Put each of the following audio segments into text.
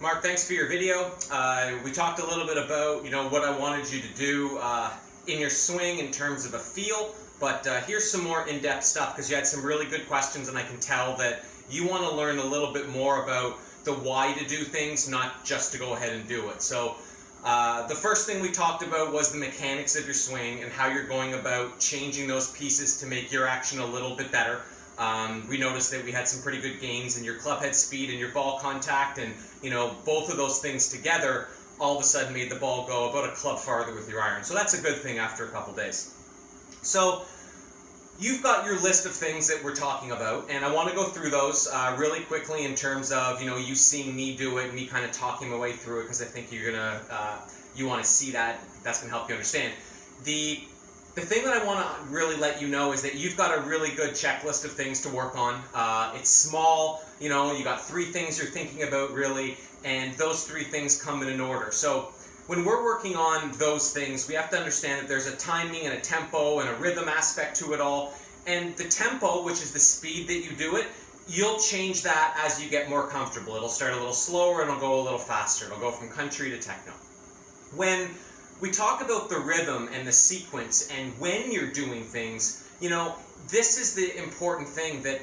Mark, thanks for your video. We talked a little bit about, what I wanted you to do in your swing in terms of a feel, but here's some more in-depth stuff because you had some really good questions and I can tell that you want to learn a little bit more about the why to do things, not just to go ahead and do it. So the first thing we talked about was the mechanics of your swing and how you're going about changing those pieces to make your action a little bit better. We noticed that we had some pretty good gains in your club head speed and your ball contact, and both of those things together all of a sudden made the ball go about a club farther with your iron. So that's a good thing after a couple days. So you've got your list of things that we're talking about, and I want to go through those really quickly in terms of you seeing me do it, me kind of talking my way through it, because I think you want to see that. That's going to help you understand. The thing that I want to really let you know is that you've got a really good checklist of things to work on. It's small, you got 3 things you're thinking about really, and those 3 things come in an order. So when we're working on those things, we have to understand that there's a timing and a tempo and a rhythm aspect to it all. And the tempo, which is the speed that you do it, you'll change that as you get more comfortable. It'll start a little slower and it'll go a little faster. It'll go from country to techno. When we talk about the rhythm and the sequence and when you're doing things, this is the important thing, that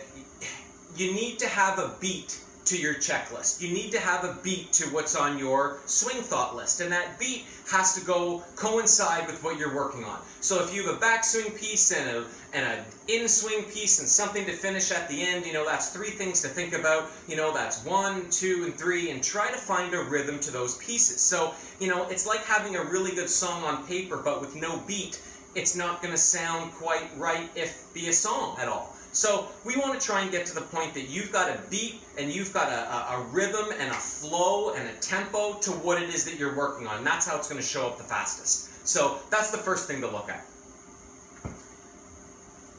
you need to have a beat to your checklist. You need to have a beat to what's on your swing thought list, and that beat has to coincide with what you're working on. So if you have a backswing piece and an in-swing piece and something to finish at the end, that's 3 things to think about. That's 1, 2, and 3, and try to find a rhythm to those pieces. So, it's like having a really good song on paper, but with no beat, it's not going to sound quite right if be a song at all. So we want to try and get to the point that you've got a beat and you've got a rhythm and a flow and a tempo to what it is that you're working on. And that's how it's going to show up the fastest. So that's the first thing to look at.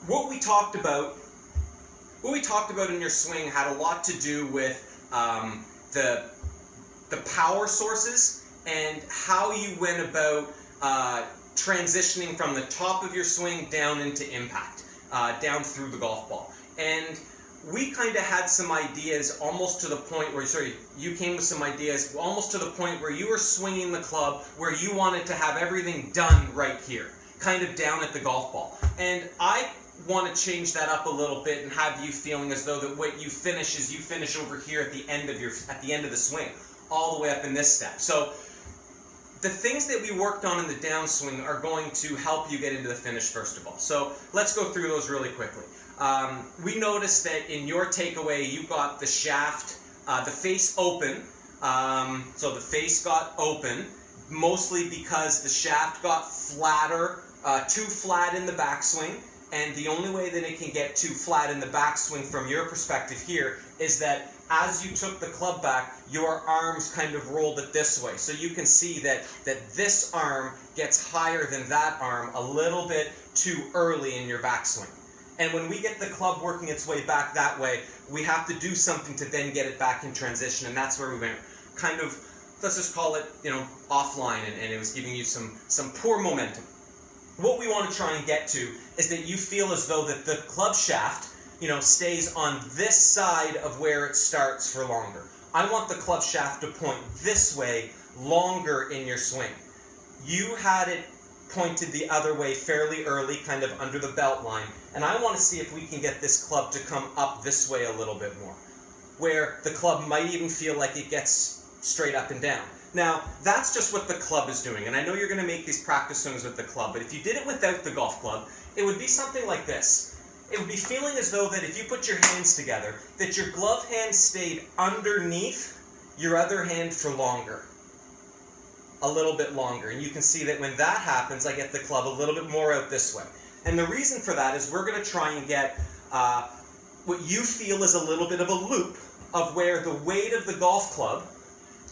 What we talked about in your swing had a lot to do with the power sources and how you went about transitioning from the top of your swing down into impact. Down through the golf ball. And we kind of had some ideas almost to the point where, you came with some ideas almost to the point where you were swinging the club where you wanted to have everything done right here, kind of down at the golf ball. And I want to change that up a little bit and have you feeling as though that what you finish is you finish over here at the end of the swing, all the way up in this step. So the things that we worked on in the downswing are going to help you get into the finish first of all. So let's go through those really quickly. We noticed that in your takeaway, you got the shaft, the face open. So the face got open, mostly because the shaft got flatter, too flat in the backswing. And the only way that it can get too flat in the backswing from your perspective here is that as you took the club back, your arms kind of rolled it this way. So you can see that this arm gets higher than that arm a little bit too early in your backswing. And when we get the club working its way back that way, we have to do something to then get it back in transition. And that's where we went kind of, let's just call it, offline, and it was giving you some poor momentum. What we want to try and get to is that you feel as though that the club shaft stays on this side of where it starts for longer. I want the club shaft to point this way longer in your swing. You had it pointed the other way fairly early, kind of under the belt line, and I want to see if we can get this club to come up this way a little bit more, where the club might even feel like it gets straight up and down. Now, that's just what the club is doing, and I know you're going to make these practice swings with the club, but if you did it without the golf club, it would be something like this. It would be feeling as though that if you put your hands together, that your glove hand stayed underneath your other hand for longer. A little bit longer. And you can see that when that happens, I get the club a little bit more out this way. And the reason for that is we're going to try and get what you feel is a little bit of a loop of where the weight of the golf club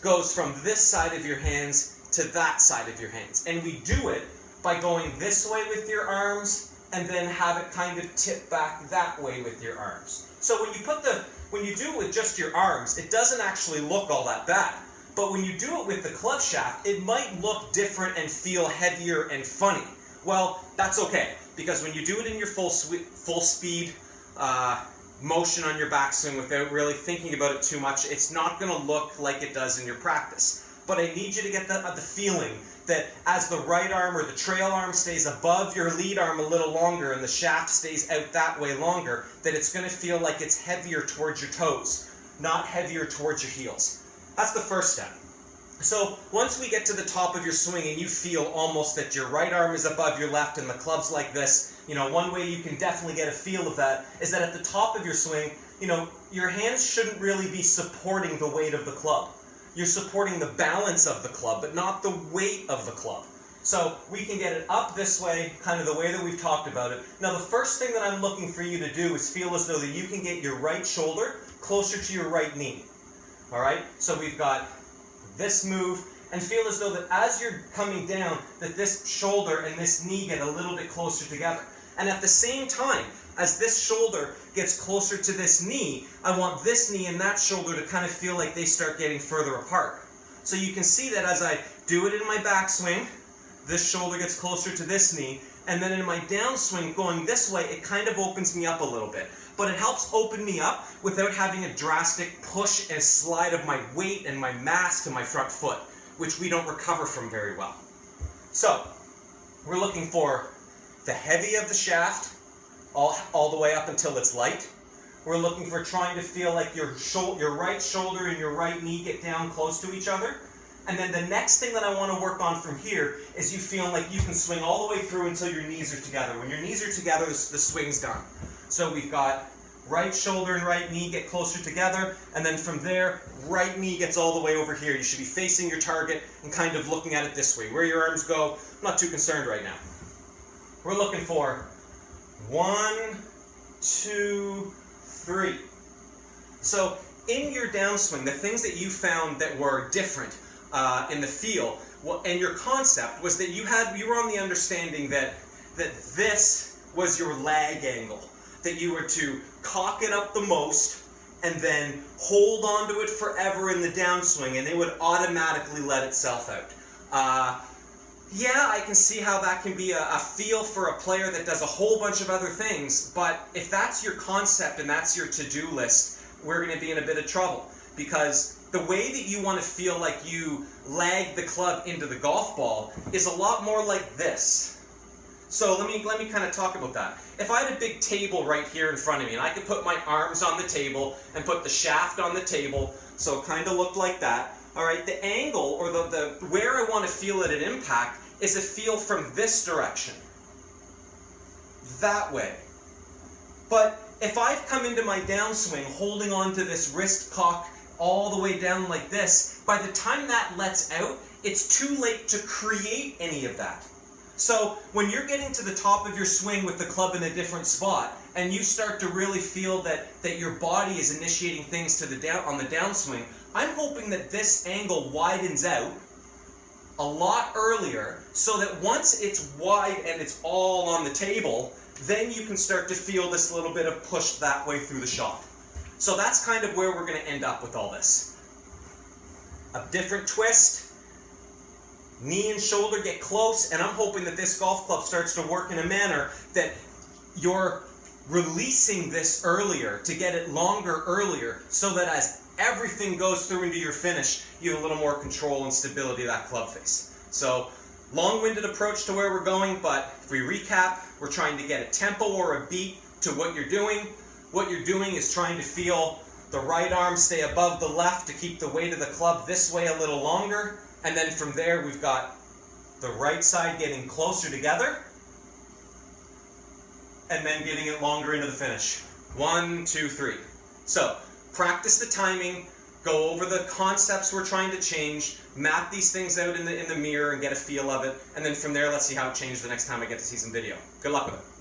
goes from this side of your hands to that side of your hands. And we do it by going this way with your arms and then have it kind of tip back that way with your arms. So when you do it with just your arms, it doesn't actually look all that bad. But when you do it with the club shaft, it might look different and feel heavier and funny. Well, that's okay, because when you do it in your full speed motion on your backswing without really thinking about it too much, it's not going to look like it does in your practice. But I need you to get the feeling that as the right arm or the trail arm stays above your lead arm a little longer and the shaft stays out that way longer, that it's going to feel like it's heavier towards your toes, not heavier towards your heels. That's the first step. So once we get to the top of your swing and you feel almost that your right arm is above your left and the club's like this, one way you can definitely get a feel of that is that at the top of your swing, your hands shouldn't really be supporting the weight of the club. You're supporting the balance of the club, but not the weight of the club. So we can get it up this way, kind of the way that we've talked about it. Now the first thing that I'm looking for you to do is feel as though that you can get your right shoulder closer to your right knee. All right? So we've got this move, and feel as though that as you're coming down, that this shoulder and this knee get a little bit closer together. And at the same time, as this shoulder gets closer to this knee, I want this knee and that shoulder to kind of feel like they start getting further apart. So you can see that as I do it in my backswing, this shoulder gets closer to this knee, and then in my downswing going this way, it kind of opens me up a little bit. But it helps open me up without having a drastic push and slide of my weight and my mass to my front foot, which we don't recover from very well. So, we're looking for the heavy of the shaft, all the way up until it's light. We're looking for trying to feel like your right shoulder and your right knee get down close to each other. And then the next thing that I want to work on from here is you feeling like you can swing all the way through until your knees are together. When your knees are together, the swing's done. So we've got right shoulder and right knee get closer together, and then from there, right knee gets all the way over here. You should be facing your target and kind of looking at it this way. Where your arms go, I'm not too concerned right now. We're looking for 1, 2, 3. So in your downswing, the things that you found that were different in the feel, and your concept was that you were on the understanding that this was your lag angle, that you were to cock it up the most and then hold on to it forever in the downswing, and it would automatically let itself out. Yeah, I can see how that can be a feel for a player that does a whole bunch of other things, but if that's your concept and that's your to-do list, we're going to be in a bit of trouble, because the way that you want to feel like you lag the club into the golf ball is a lot more like this. So let me kind of talk about that. If I had a big table right here in front of me, and I could put my arms on the table and put the shaft on the table, so it kind of looked like that. All right, the angle, or the where I want to feel it at impact, is a feel from this direction. That way. But if I've come into my downswing holding on to this wrist cock all the way down like this, by the time that lets out, it's too late to create any of that. So when you're getting to the top of your swing with the club in a different spot, and you start to really feel that your body is initiating things on the downswing, I'm hoping that this angle widens out a lot earlier, so that once it's wide and it's all on the table, then you can start to feel this little bit of push that way through the shot. So that's kind of where we're going to end up with all this. A different twist. Knee and shoulder get close, and I'm hoping that this golf club starts to work in a manner that you're releasing this earlier to get it longer earlier, so that as everything goes through into your finish, you have a little more control and stability of that club face. So, long-winded approach to where we're going, but if we recap, we're trying to get a tempo or a beat to what you're doing. What you're doing is trying to feel the right arm stay above the left to keep the weight of the club this way a little longer. And then from there, we've got the right side getting closer together, and then getting it longer into the finish. 1, 2, 3. So, practice the timing, go over the concepts we're trying to change, map these things out in the mirror and get a feel of it, and then from there, let's see how it changes the next time I get to see some video. Good luck with it.